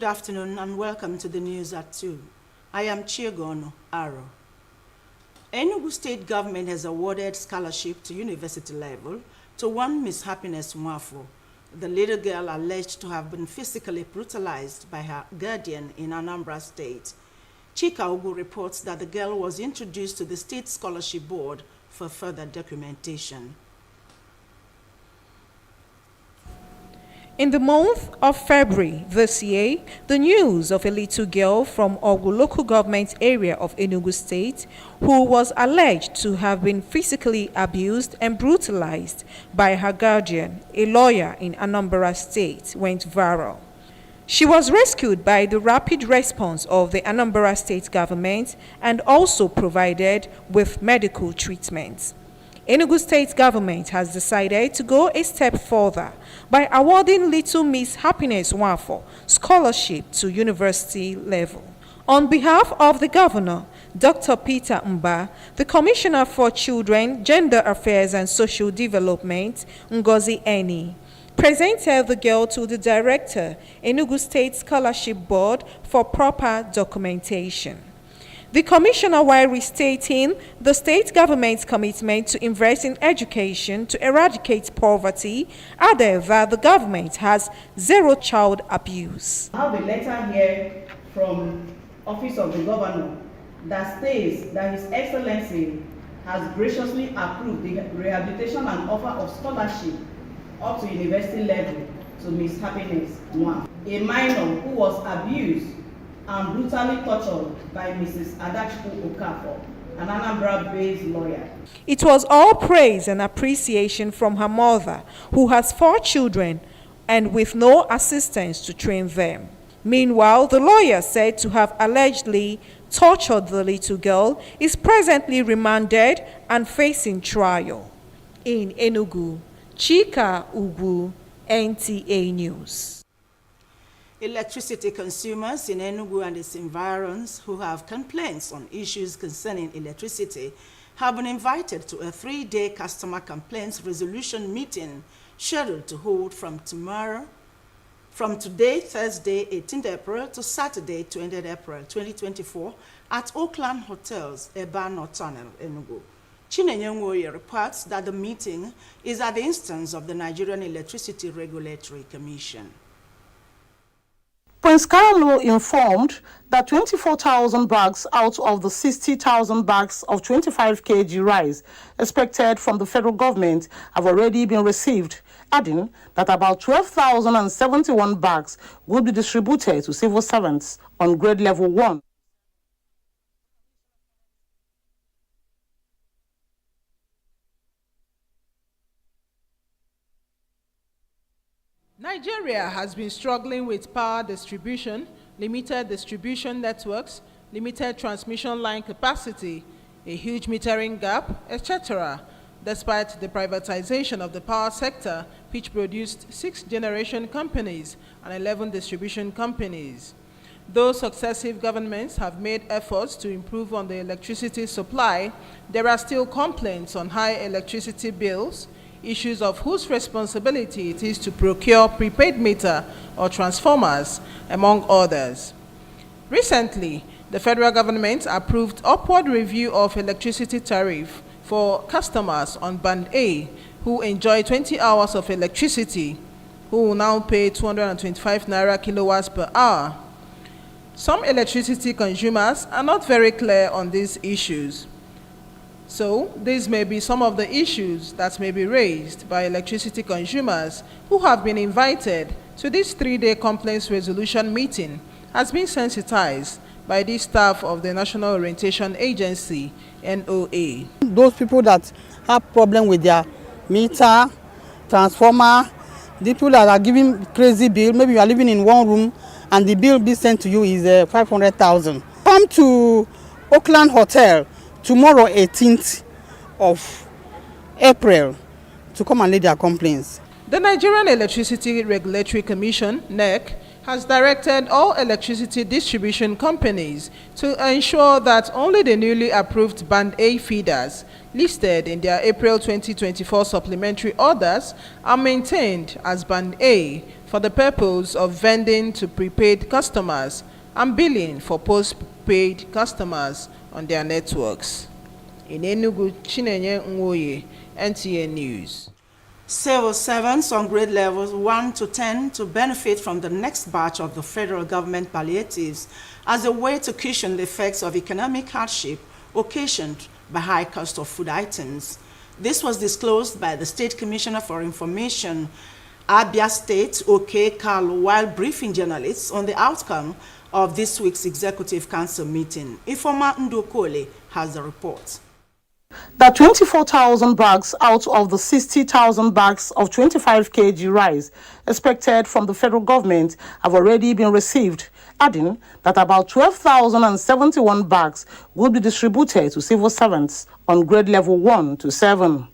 Good afternoon and welcome to the news at 2. I am Chiegono Aro. Enugu State Government has awarded scholarship to university level to one Miss Happiness Mwafo, the little girl alleged to have been physically brutalized by her guardian in Anambra State. Chika Ugu reports that the girl was introduced to the State Scholarship Board for further documentation. In the month of February this year, the news of a little girl from Ogu local government area of Enugu State who was alleged to have been physically abused and brutalized by her guardian, a lawyer in Anambra State, went viral. She was rescued by the rapid response of the Anambra State government and also provided with medical treatment. Enugu State government has decided to go a step further by awarding Little Miss Happiness Nwafo scholarship to university level. On behalf of the governor, Dr. Peter Mba, the Commissioner for Children, Gender Affairs and Social Development, Ngozi Eni, presented the girl to the director, Enugu State Scholarship Board, for proper documentation. The commissioner, while restating the state government's commitment to invest in education to eradicate poverty, added that the government has zero child abuse. I have a letter here from Office of the Governor that states that His Excellency has graciously approved the rehabilitation and offer of scholarship up to university level to Miss Happiness Nwafo, a minor who was abused and brutally tortured by Mrs. Adachukwu Okafor, an Anambra-based lawyer. It was all praise and appreciation from her mother, who has 4 children and with no assistance to train them. Meanwhile, the lawyer, said to have allegedly tortured the little girl, is presently remanded and facing trial. In Enugu, Chika Ugu, NTA News. Electricity consumers in Enugu and its environs who have complaints on issues concerning electricity have been invited to a 3-day customer complaints resolution meeting scheduled to hold from today, Thursday, 18th April, to Saturday, 20th April, 2024, at Oakland Hotels, Ebano Tunnel, Enugu. Chinenye Nwoye reports that the meeting is at the instance of the Nigerian Electricity Regulatory Commission. Prince Carlo informed that 24,000 bags out of the 60,000 bags of 25 kg rice expected from the federal government have already been received, adding that about 12,071 bags will be distributed to civil servants on grade level 1. Nigeria has been struggling with power distribution, limited distribution networks, limited transmission line capacity, a huge metering gap, etc., despite the privatization of the power sector, which produced 6 generation companies and 11 distribution companies. Though successive governments have made efforts to improve on the electricity supply, there are still complaints on high electricity bills, issues of whose responsibility it is to procure prepaid meter or transformers, among others. Recently, the federal government approved upward review of electricity tariff for customers on Band A who enjoy 20 hours of electricity, who will now pay 225 naira kilowatts per hour. Some electricity consumers are not very clear on these issues. So, these may be some of the issues that may be raised by electricity consumers who have been invited to this 3-day complaints resolution meeting, has been sensitized by the staff of the National Orientation Agency, NOA. Those people that have problem with their meter, transformer, the people that are giving crazy bill, maybe you are living in one room and the bill be sent to you is 500,000. Come to Oakland Hotel tomorrow, 18th of April, to come and lay their complaints. The Nigerian Electricity Regulatory Commission, NEC, has directed all electricity distribution companies to ensure that only the newly approved Band A feeders listed in their April 2024 supplementary orders are maintained as Band A for the purpose of vending to prepaid customers and billing for post-paid customers on their networks. In Enugu, Chinenye Nwoye, NTA News. Civil servants on grade levels 1 to 10 to benefit from the next batch of the federal government palliatives as a way to cushion the effects of economic hardship occasioned by high cost of food items. This was disclosed by the State Commissioner for Information, Abia State, OK Kalu, while briefing journalists on the outcome of this week's Executive Council meeting. Informa Ndokole has the report. That 24,000 bags out of the 60,000 bags of 25 kg rice expected from the federal government have already been received, adding that about 12,071 bags will be distributed to civil servants on grade level 1 to 7.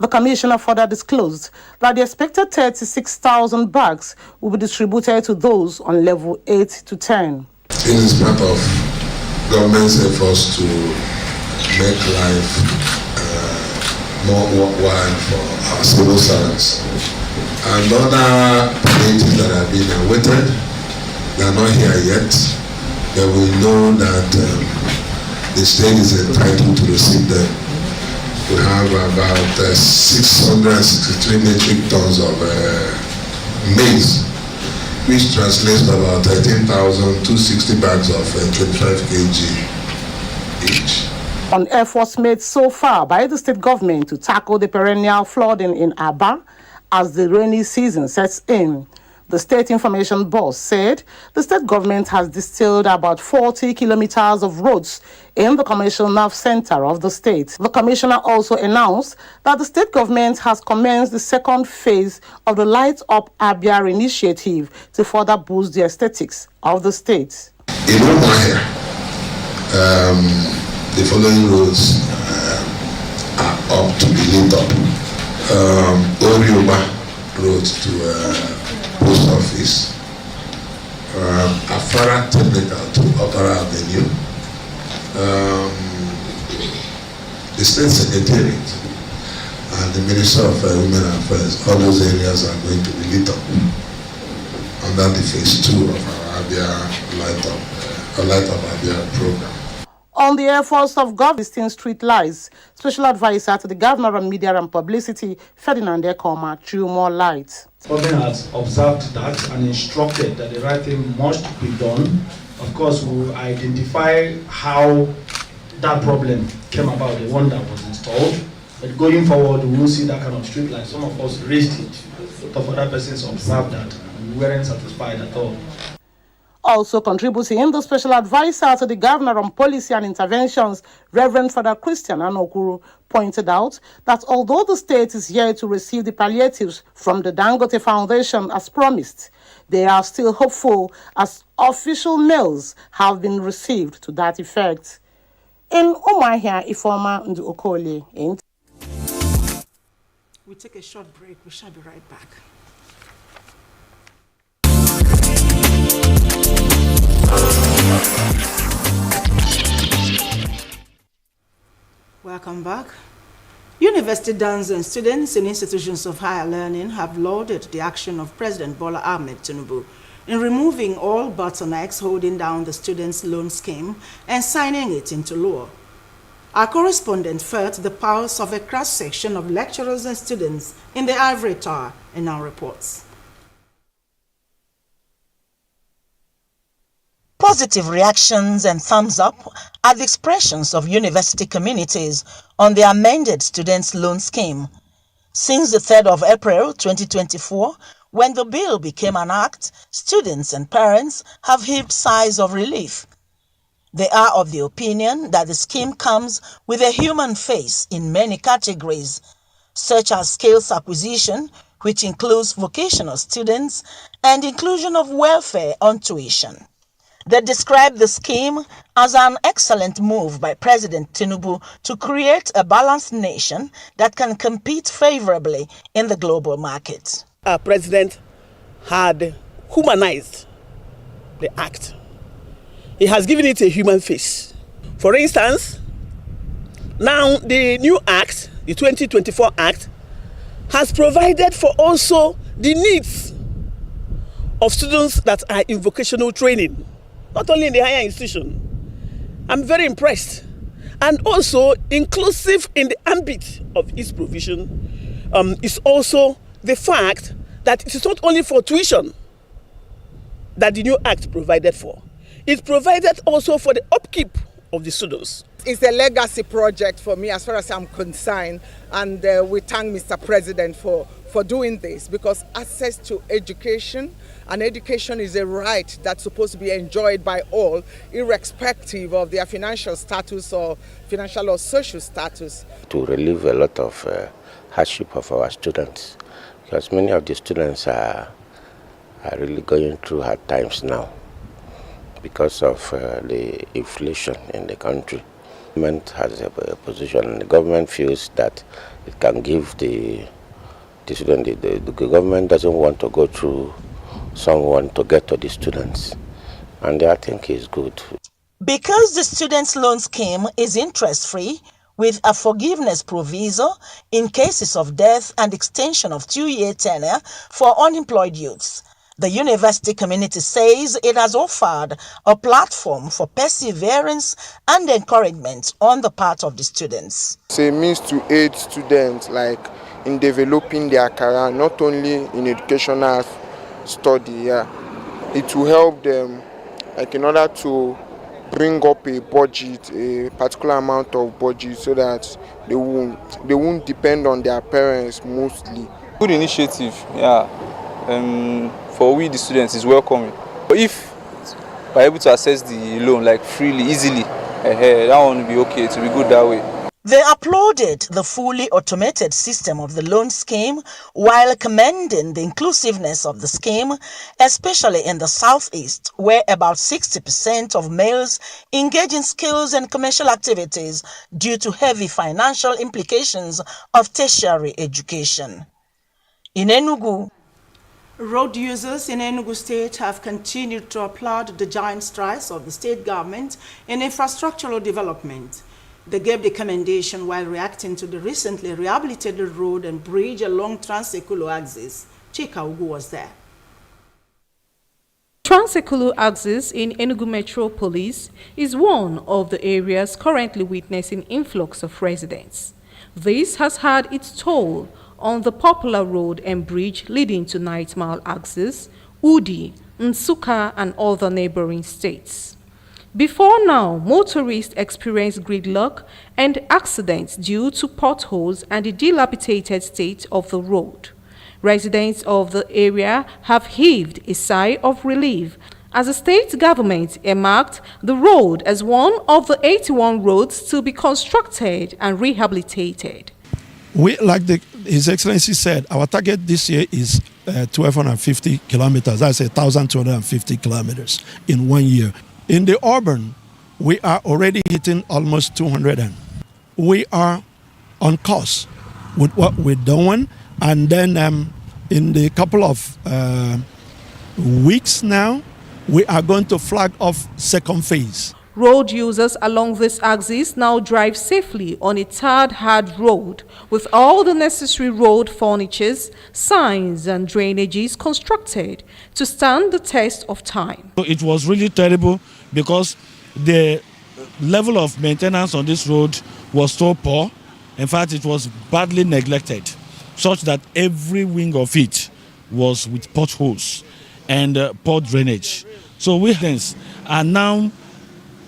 The commissioner further disclosed that the expected 36,000 bags will be distributed to those on level 8 to 10. This is part of government's efforts to make life more worthwhile for our civil servants. And other palliatives that have been awaited, they are not here yet, but we know that the state is entitled to receive them. We have about 663 metric tons of maize, which translates to about 13,260 bags of 25 kg each. On efforts made so far by the state government to tackle the perennial flooding in Aba as the rainy season sets in, the State Information Boss said the state government has distilled about 40 kilometers of roads in the commercial nerve center of the state. The commissioner also announced that the state government has commenced the second phase of the Light Up Abia initiative to further boost the aesthetics of the state. In Umuahia, the following roads are up to be lit up. Orioba Road to Post Office, Afara Technical to Opera Avenue, the State Secretariat and the Minister of Women Affairs. All those areas are going to be lit up under the phase 2 of our Abia Light Up Abia program. On the efforts of Governor Street Lights, Special Advisor to the Governor on Media and Publicity, Ferdinand Ekoma, threw more light. Government has observed that and instructed that the right thing must be done. Of course, we will identify how that problem came about, the one that was installed. But going forward, we will see that kind of street light. Some of us raised it, but other persons observed that and we weren't satisfied at all. Also contributing, the Special Advisor to the Governor on Policy and Interventions, Reverend Father Christian Anokuru, pointed out that although the state is here to receive the palliatives from the Dangote Foundation as promised, they are still hopeful as official mails have been received to that effect. In Umuahia, Ifeoma Ndokole. We take a short break. We shall be right back. Welcome back. University dons and students in institutions of higher learning have lauded the action of President Bola Ahmed Tinubu in removing all bottlenecks holding down the students' loan scheme and signing it into law. Our correspondent felt the pulse of a cross-section of lecturers and students in the Ivory Tower in our reports. Positive reactions and thumbs up are the expressions of university communities on the amended students' loan scheme. Since the 3rd of April 2024, when the bill became an act, students and parents have heaved sighs of relief. They are of the opinion that the scheme comes with a human face in many categories, such as skills acquisition, which includes vocational students, and inclusion of welfare on tuition. They describe the scheme as an excellent move by President Tinubu to create a balanced nation that can compete favorably in the global market. Our president had humanized the act. He has given it a human face. For instance, now the new act, the 2024 act, has provided for also the needs of students that are in vocational training, not only in the higher institution. I'm very impressed. And also inclusive in the ambit of its provision is also the fact that it is not only for tuition that the new act provided for. It provided also for the upkeep of the students. It's a legacy project for me as far as I'm concerned, and we thank Mr. President for doing this, because access to education, and education is a right that's supposed to be enjoyed by all, irrespective of their financial status or financial or social status. To relieve a lot of hardship of our students, because many of the students are really going through hard times now because of the inflation in the country. The government has a position, and the government feels that it can give the student. The government doesn't want to go through someone to get to the students, and I think it's good. Because the students' loan scheme is interest-free, with a forgiveness proviso in cases of death and extension of 2-year tenure for unemployed youths, the university community says it has offered a platform for perseverance and encouragement on the part of the students. It's a means to aid students in developing their career, not only in educational study. It will help them in order to bring up a budget, a particular amount of budget, so that they won't depend on their parents mostly. Good initiative, yeah. For we the students is welcoming. But if we're able to access the loan freely, easily, that one will be okay. To be good that way. They applauded the fully automated system of the loan scheme while commending the inclusiveness of the scheme, especially in the Southeast, where about 60% of males engage in skills and commercial activities due to heavy financial implications of tertiary education. In Enugu, road users in Enugu State have continued to applaud the giant strides of the state government in infrastructural development. They gave the commendation while reacting to the recently rehabilitated road and bridge along Trans-Ekulu axis. Chika Ugu was there. Trans-Ekulu axis in Enugu Metropolis is one of the areas currently witnessing influx of residents. This has had its toll on the popular road and bridge leading to 9 Mile axis, Udi, Nsukka, and other neighboring states. Before now, motorists experience gridlock and accidents due to potholes and the dilapidated state of the road. Residents of the area have heaved a sigh of relief as the state government earmarked the road as one of the 81 roads to be constructed and rehabilitated. His Excellency said, our target this year is 1,250 kilometers. That's 1,250 kilometers in 1 year. In the urban, we are already hitting almost 200. We are on course with what we're doing. And then in the couple of weeks now, we are going to flag off second phase. Road users along this axis now drive safely on a tarred hard road with all the necessary road furnitures, signs and drainages constructed to stand the test of time. It was really terrible because the level of maintenance on this road was so poor. In fact, it was badly neglected, such that every wing of it was with potholes and poor drainage. So we are now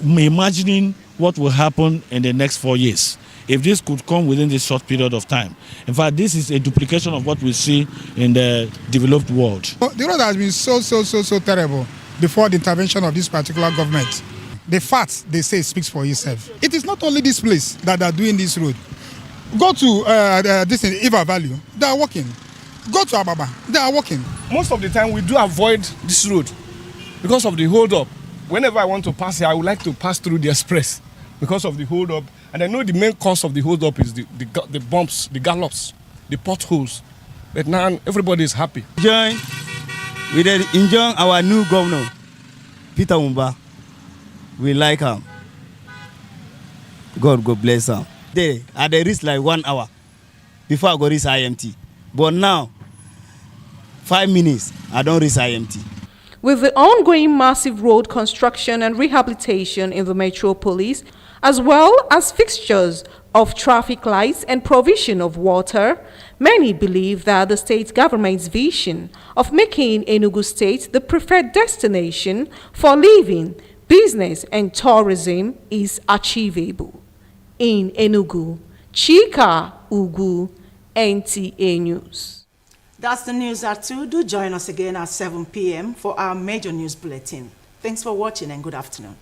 imagining what will happen in the next 4 years if this could come within this short period of time. In fact, this is a duplication of what we see in the developed world. The road has been so terrible before the intervention of this particular government. The facts, they say, speaks for itself. It is not only this place that are doing this road. Go to this in Iva Valley, they are working. Go to Ababa, they are working. Most of the time we do avoid this road because of the hold-up. Whenever I want to pass here, I would like to pass through the express because of the hold-up. And I know the main cause of the hold-up is the bumps, the gallops, the potholes. But now everybody is happy. We did enjoy our new governor, Peter Umba. We like him. God bless him. They at the risk like 1 hour before I go reach IMT. But now, 5 minutes, I don't reach IMT. With the ongoing massive road construction and rehabilitation in the metropolis, as well as fixtures of traffic lights and provision of water, many believe that the state government's vision of making Enugu State the preferred destination for living, business and tourism is achievable. In Enugu, Chika Ugu, NTA News. That's the news at 2. Do join us again at 7 p.m. for our major news bulletin. Thanks for watching and good afternoon.